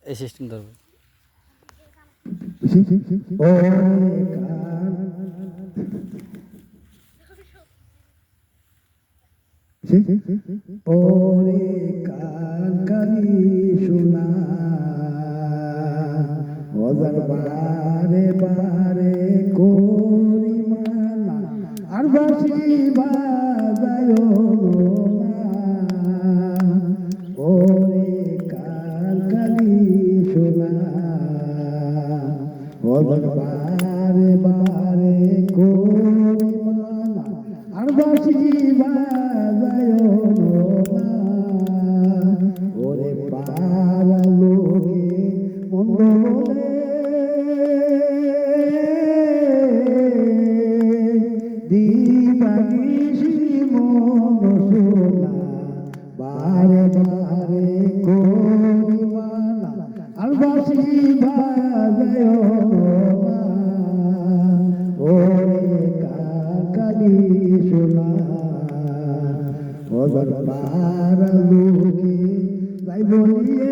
এই সিস্টেম ধরবে। ওরে কান কালি শোনা অজার বারে বারে করি মানা আর বাসি বাজায় না। ওরে কান কালি শোনা অজার বারে বারে করি মানা আর বাসি বাজায় না। ওরে পারা লোকে মন্দ বলে দিবানিশি মন শোনা বারে বারে করি মানা আর বাসি বাজায় না। ওরে কাকালি শোনা ওদের পারা লোকে যাই বলিয়ে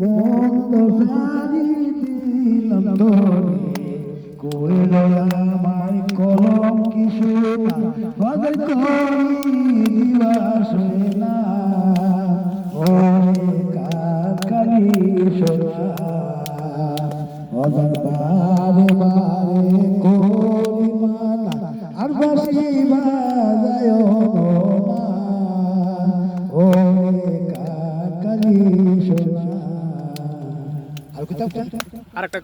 বন্ধ সারি দিলাম ধরে কইল আমায় কলম কি শোনা ওদের করি দিবাস না। ওরে কাকালি শোনা ওদের বারে বারে করি মানা আর বাসি বাজায় না। ওরে কাকালি শোনা। আর কোথাও আরেকটা